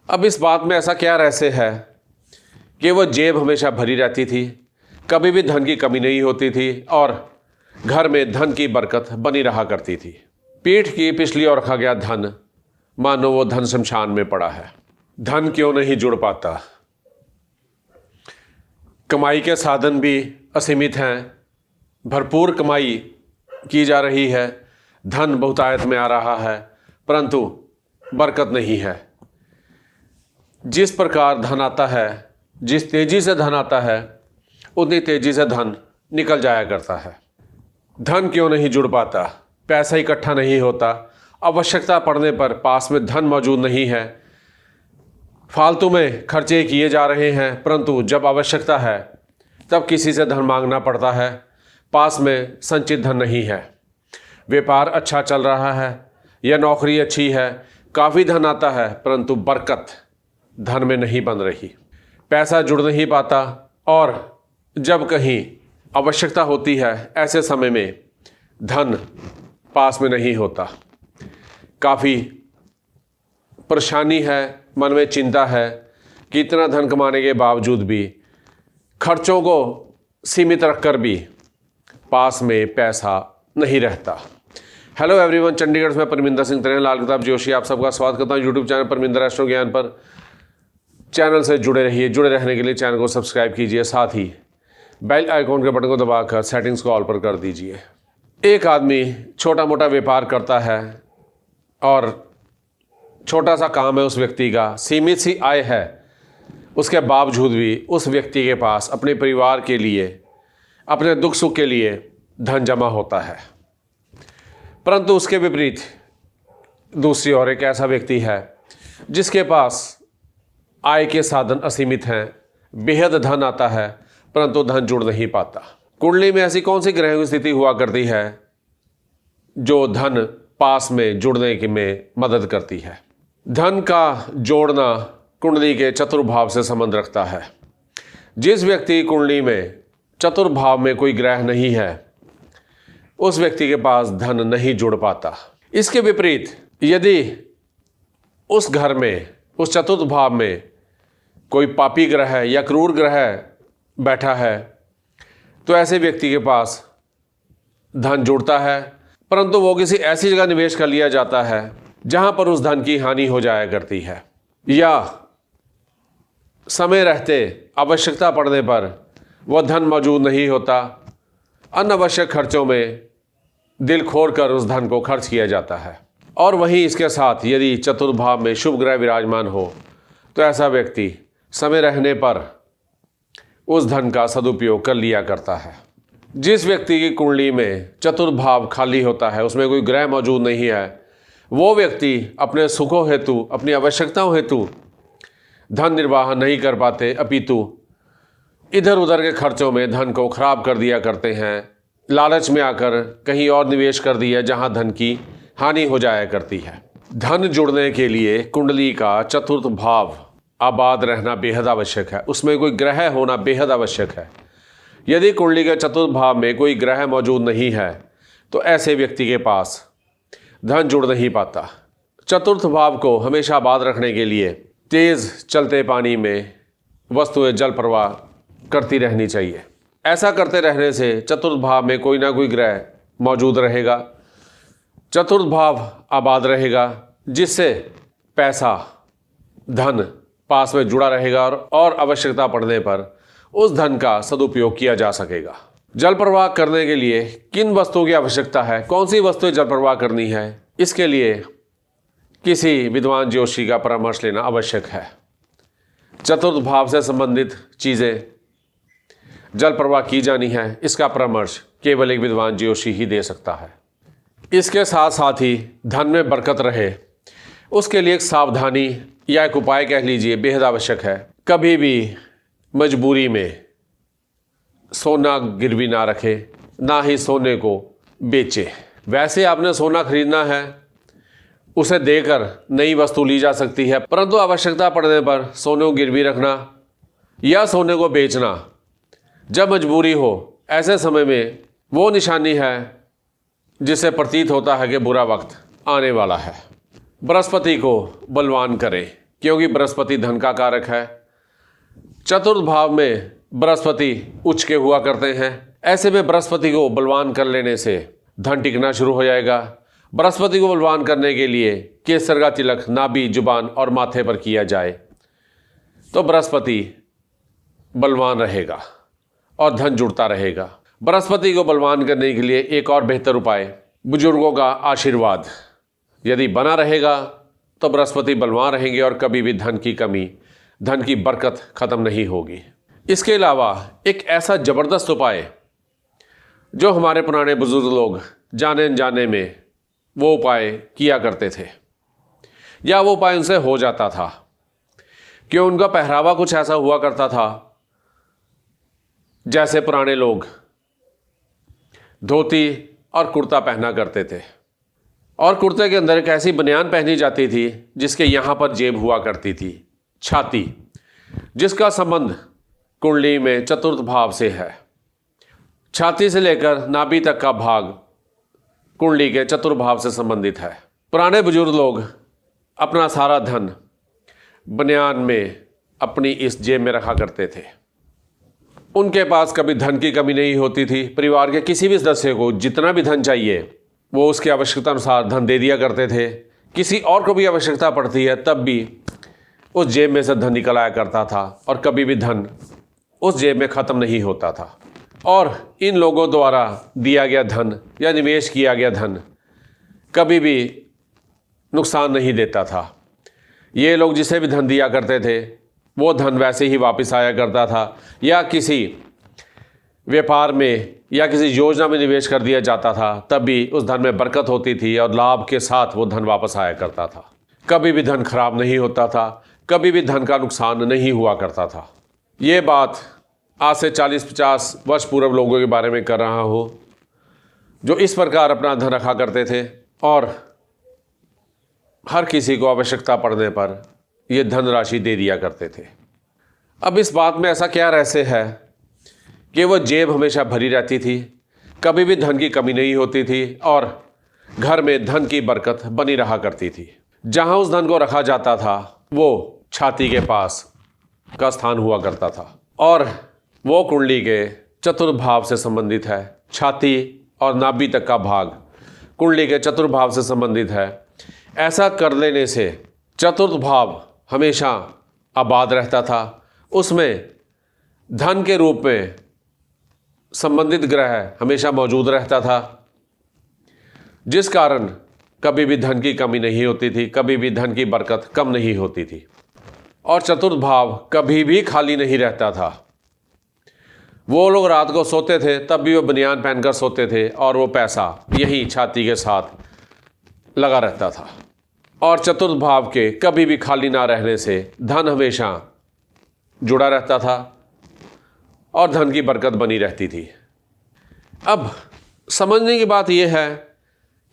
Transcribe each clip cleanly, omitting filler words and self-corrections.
अब इस बात में ऐसा क्या रहस्य है कि वह जेब हमेशा भरी रहती थी, कभी भी धन की कमी नहीं होती थी और घर में धन की बरकत बनी रहा करती थी। पीठ की पिछली ओर रखा गया धन मानो वो धन शमशान में पड़ा है। धन क्यों नहीं जुड़ पाता? कमाई के साधन भी असीमित हैं, भरपूर कमाई की जा रही है, धन बहुतायत में आ रहा है, परंतु बरकत नहीं है। जिस प्रकार धन आता है, जिस तेजी से धन आता है, उतनी तेजी से धन निकल जाया करता है। धन क्यों नहीं जुड़ पाता? पैसा इकट्ठा नहीं होता, आवश्यकता पड़ने पर पास में धन मौजूद नहीं है, फालतू में खर्चे किए जा रहे हैं, परंतु जब आवश्यकता है तब किसी से धन मांगना पड़ता है, पास में संचित धन नहीं है। व्यापार अच्छा चल रहा है या नौकरी अच्छी है, काफ़ी धन आता है, परंतु बरकत धन में नहीं बन रही, पैसा जुड़ नहीं पाता और जब कहीं आवश्यकता होती है ऐसे समय में धन पास में नहीं होता। काफ़ी परेशानी है, मन में चिंता है कि इतना धन कमाने के बावजूद भी खर्चों को सीमित रखकर भी पास में पैसा नहीं रहता। हेलो एवरीवन, चंडीगढ़ से मैं परमिंदर सिंह तरेन लाल किताब जोशी आप सबका स्वागत करता हूँ यूट्यूब चैनल परमिंदर एस्ट्रो ज्ञान पर। चैनल से जुड़े रहिए, जुड़े रहने के लिए चैनल को सब्सक्राइब कीजिए, साथ ही बेल आइकॉन के बटन को दबाकर सेटिंग्स को ऑल पर कर दीजिए। एक आदमी छोटा मोटा व्यापार करता है और छोटा सा काम है उस व्यक्ति का, सीमित सी आय है, उसके बावजूद भी उस व्यक्ति के पास अपने परिवार के लिए, अपने दुख सुख के लिए धन जमा होता है। परंतु उसके विपरीत दूसरी ओर एक ऐसा व्यक्ति है जिसके पास आय के साधन असीमित हैं, बेहद धन आता है, परंतु धन जुड़ नहीं पाता। कुंडली में ऐसी कौन सी ग्रहों की स्थिति हुआ करती है जो धन पास में जुड़ने की में मदद करती है? धन का जोड़ना कुंडली के चतुर्भाव से संबंध रखता है। जिस व्यक्ति की कुंडली में चतुर्भाव में कोई ग्रह नहीं है, उस व्यक्ति के पास धन नहीं जुड़ पाता। इसके विपरीत यदि उस घर में, उस चतुर्थ भाव में कोई पापी ग्रह या क्रूर ग्रह बैठा है तो ऐसे व्यक्ति के पास धन जुड़ता है, परंतु वो किसी ऐसी जगह निवेश कर लिया जाता है जहां पर उस धन की हानि हो जाया करती है, या समय रहते आवश्यकता पड़ने पर वह धन मौजूद नहीं होता। अनावश्यक खर्चों में दिल खोल कर उस धन को खर्च किया जाता है। और वहीं इसके साथ यदि चतुर्भाव में शुभ ग्रह विराजमान हो तो ऐसा व्यक्ति समय रहने पर उस धन का सदुपयोग कर लिया करता है। जिस व्यक्ति की कुंडली में चतुर्भाव खाली होता है, उसमें कोई ग्रह मौजूद नहीं है, वो व्यक्ति अपने सुखों हेतु, अपनी आवश्यकताओं हेतु धन निर्वाह नहीं कर पाते, अपितु इधर उधर के खर्चों में धन को खराब कर दिया करते हैं। लालच में आकर कहीं और निवेश कर दिया जहां धन की हानि हो जाया करती है। धन जुड़ने के लिए कुंडली का चतुर्थ भाव आबाद रहना बेहद आवश्यक है, उसमें कोई ग्रह होना बेहद आवश्यक है। यदि कुंडली के चतुर्थ भाव में कोई ग्रह मौजूद नहीं है तो ऐसे व्यक्ति के पास धन जुड़ नहीं पाता। चतुर्थ भाव को हमेशा आबाद रखने के लिए तेज चलते पानी में वस्तुएं जल प्रवाह करती रहनी चाहिए। ऐसा करते रहने से चतुर्थ भाव में कोई ना कोई ग्रह मौजूद रहेगा, चतुर्थ भाव आबाद रहेगा, जिससे पैसा, धन पास में जुड़ा रहेगा और आवश्यकता पड़ने पर उस धन का सदुपयोग किया जा सकेगा। जल प्रवाह करने के लिए किन वस्तुओं की आवश्यकता है, कौन सी वस्तुएं जल प्रवाह करनी है, इसके लिए किसी विद्वान ज्योतिषी का परामर्श लेना आवश्यक है। चतुर्थ भाव से संबंधित चीज़ें जल प्रवाह की जानी है, इसका परामर्श केवल एक विद्वान ज्योतिषी ही दे सकता है। इसके साथ साथ ही धन में बरकत रहे, उसके लिए एक सावधानी या एक उपाय कह लीजिए बेहद आवश्यक है। कभी भी मजबूरी में सोना गिरवी ना रखे, ना ही सोने को बेचे। वैसे आपने सोना खरीदना है, उसे देकर नई वस्तु ली जा सकती है, परंतु आवश्यकता पड़ने पर सोने को गिरवी रखना या सोने को बेचना जब मजबूरी हो, ऐसे समय में वो निशानी है जिससे प्रतीत होता है कि बुरा वक्त आने वाला है। बृहस्पति को बलवान करें, क्योंकि बृहस्पति धन का कारक है। चतुर्थ भाव में बृहस्पति उच्च के हुआ करते हैं। ऐसे में बृहस्पति को बलवान कर लेने से धन टिकना शुरू हो जाएगा। बृहस्पति को बलवान करने के लिए केसर का तिलक नाभि, जुबान और माथे पर किया जाए तो बृहस्पति बलवान रहेगा और धन जुड़ता रहेगा। बृहस्पति को बलवान करने के लिए एक और बेहतर उपाय, बुजुर्गों का आशीर्वाद यदि बना रहेगा तो बृहस्पति बलवान रहेंगे और कभी भी धन की कमी, धन की बरकत खत्म नहीं होगी। इसके अलावा एक ऐसा ज़बरदस्त उपाय जो हमारे पुराने बुजुर्ग लोग जाने अनजाने में वो उपाय किया करते थे या वो उपाय उनसे हो जाता था, क्यों उनका पहरावा कुछ ऐसा हुआ करता था जैसे पुराने लोग धोती और कुर्ता पहना करते थे और कुर्ते के अंदर एक ऐसी बनियान पहनी जाती थी जिसके यहाँ पर जेब हुआ करती थी, छाती, जिसका संबंध कुंडली में चतुर्थ भाव से है। छाती से लेकर नाभि तक का भाग कुंडली के चतुर्थ भाव से संबंधित है। पुराने बुजुर्ग लोग अपना सारा धन बनियान में अपनी इस जेब में रखा करते थे। उनके पास कभी धन की कमी नहीं होती थी। परिवार के किसी भी सदस्य को जितना भी धन चाहिए वो उसकी आवश्यकता अनुसार धन दे दिया करते थे। किसी और को भी आवश्यकता पड़ती है तब भी उस जेब में से धन निकल आया करता था और कभी भी धन उस जेब में ख़त्म नहीं होता था। और इन लोगों द्वारा दिया गया धन या निवेश किया गया धन कभी भी नुकसान नहीं देता था। ये लोग जिसे भी धन दिया करते थे वो धन वैसे ही वापस आया करता था या किसी व्यापार में या किसी योजना में निवेश कर दिया जाता था तब भी उस धन में बरकत होती थी और लाभ के साथ वो धन वापस आया करता था। कभी भी धन खराब नहीं होता था, कभी भी धन का नुकसान नहीं हुआ करता था। ये बात आज से 40-50 वर्ष पूर्व लोगों के बारे में कर रहा हूँ जो इस प्रकार अपना धन रखा करते थे और हर किसी को आवश्यकता पड़ने पर ये धनराशि दे दिया करते थे। अब इस बात में ऐसा क्या रहस्य है कि वो जेब हमेशा भरी रहती थी, कभी भी धन की कमी नहीं होती थी और घर में धन की बरकत बनी रहा करती थी। जहाँ उस धन को रखा जाता था वो छाती के पास का स्थान हुआ करता था और वो कुंडली के चतुर्थ भाव से संबंधित है। छाती और नाभि तक का भाग कुंडली के चतुर्थ भाव से संबंधित है। ऐसा कर लेने से चतुर्थ भाव हमेशा आबाद रहता था। उसमें धन के रूप में संबंधित ग्रह हमेशा मौजूद रहता था, जिस कारण कभी भी धन की कमी नहीं होती थी, कभी भी धन की बरकत कम नहीं होती थी और चतुर्थ भाव कभी भी खाली नहीं रहता था। वो लोग रात को सोते थे तब भी वो बनियान पहनकर सोते थे और वो पैसा यही छाती के साथ लगा रहता था और चतुर्थ भाव के कभी भी खाली ना रहने से धन हमेशा जुड़ा रहता था और धन की बरकत बनी रहती थी। अब समझने की बात यह है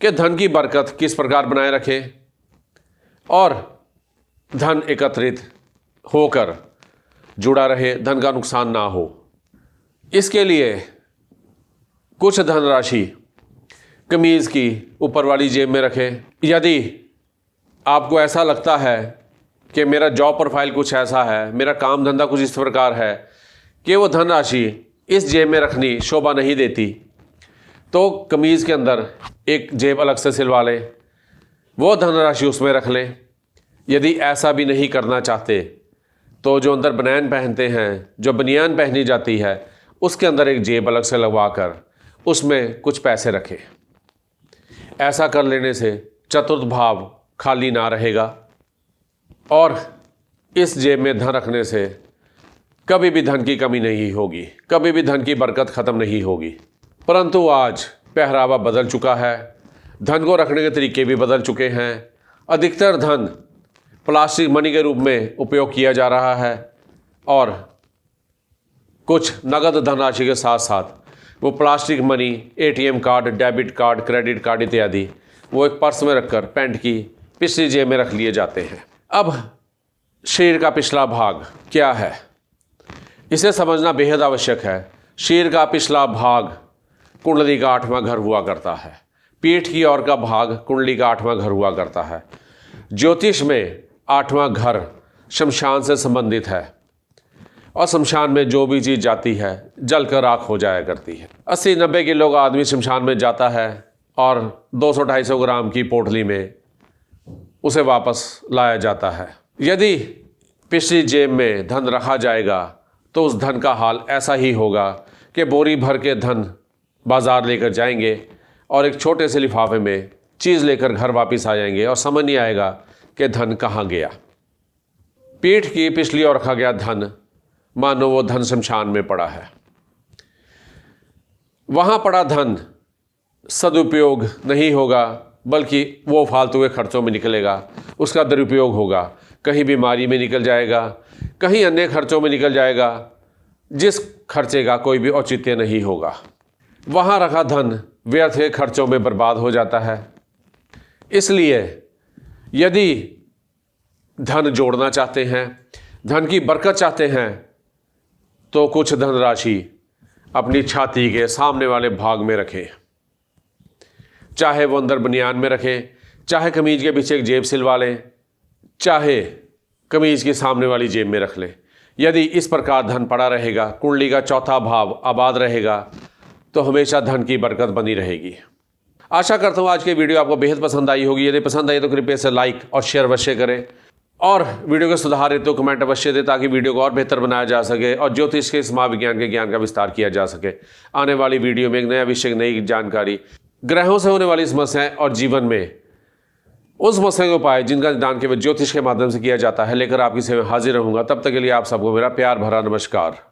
कि धन की बरकत किस प्रकार बनाए रखें और धन एकत्रित होकर जुड़ा रहे, धन का नुकसान ना हो। इसके लिए कुछ धनराशि कमीज़ की ऊपर वाली जेब में रखें। यदि आपको ऐसा लगता है कि मेरा जॉब प्रोफाइल कुछ ऐसा है, मेरा काम धंधा कुछ इस प्रकार है कि वो धनराशि इस जेब में रखनी शोभा नहीं देती, तो कमीज़ के अंदर एक जेब अलग से सिलवा लें, वो धनराशि उसमें रख लें। यदि ऐसा भी नहीं करना चाहते तो जो अंदर बनियान पहनते हैं, जो बनियान पहनी जाती है, उसके अंदर एक जेब अलग से लगवा कर उसमें कुछ पैसे रखें। ऐसा कर लेने से चतुर्थ भाव खाली ना रहेगा और इस जेब में धन रखने से कभी भी धन की कमी नहीं होगी, कभी भी धन की बरकत ख़त्म नहीं होगी। परंतु आज पहरावा बदल चुका है, धन को रखने के तरीके भी बदल चुके हैं। अधिकतर धन प्लास्टिक मनी के रूप में उपयोग किया जा रहा है और कुछ नगद धनराशि के साथ साथ वो plastic money, ATM card, debit card, credit card इत्यादि वो एक पर्स में रखकर पैंट की पिछली जेब में रख लिए जाते हैं। अब शरीर का पिछला भाग क्या है, इसे समझना बेहद आवश्यक है। शरीर का पिछला भाग कुंडली का 8वां घर हुआ करता है। पीठ की ओर का भाग कुंडली का 8वां घर हुआ करता है। ज्योतिष में 8वां घर शमशान से संबंधित है और शमशान में जो भी चीज़ जाती है जलकर राख हो जाया करती है। 80-90 किलो का आदमी शमशान में जाता है और 200-250 ग्राम की पोटली में उसे वापस लाया जाता है। यदि पिछली जेब में धन रखा जाएगा तो उस धन का हाल ऐसा ही होगा कि बोरी भर के धन बाज़ार लेकर जाएंगे और एक छोटे से लिफाफे में चीज़ लेकर घर वापस आ जाएंगे और समझ नहीं आएगा कि धन कहाँ गया। पीठ की पिछली ओर रखा गया धन मानो वो धन शमशान में पड़ा है। वहाँ पड़ा धन सदुपयोग नहीं होगा, बल्कि वो फालतू के खर्चों में निकलेगा, उसका दुरुपयोग होगा। कहीं बीमारी में निकल जाएगा, कहीं अन्य खर्चों में निकल जाएगा, जिस खर्चे का कोई भी औचित्य नहीं होगा। वहाँ रखा धन व्यर्थ के खर्चों में बर्बाद हो जाता है। इसलिए यदि धन जोड़ना चाहते हैं, धन की बरकत चाहते हैं, तो कुछ धनराशि अपनी छाती के सामने वाले भाग में रखें। चाहे वो अंदर बनियान में रखें, चाहे कमीज के पीछे एक जेब सिलवा लें, चाहे कमीज की सामने वाली जेब में रख लें। यदि इस प्रकार धन पड़ा रहेगा, कुंडली का चौथा भाव आबाद रहेगा, तो हमेशा धन की बरकत बनी रहेगी। आशा करता हूँ आज की वीडियो आपको बेहद पसंद आई होगी। यदि पसंद आई तो कृपया से लाइक और शेयर अवश्य करें और वीडियो को सुधारे तो कमेंट अवश्य दें, ताकि वीडियो को और बेहतर बनाया जा सके और ज्योतिष के इस महाविज्ञान के ज्ञान का विस्तार किया जा सके। आने वाली वीडियो में एक नया विषय, नई जानकारी, ग्रहों से होने वाली समस्याएं और जीवन में उन समस्याओं के उपाय जिनका निदान केवल ज्योतिष के माध्यम से किया जाता है लेकर आपकी सेवा में हाजिर रहूंगा। तब तक के लिए आप सबको मेरा प्यार भरा नमस्कार।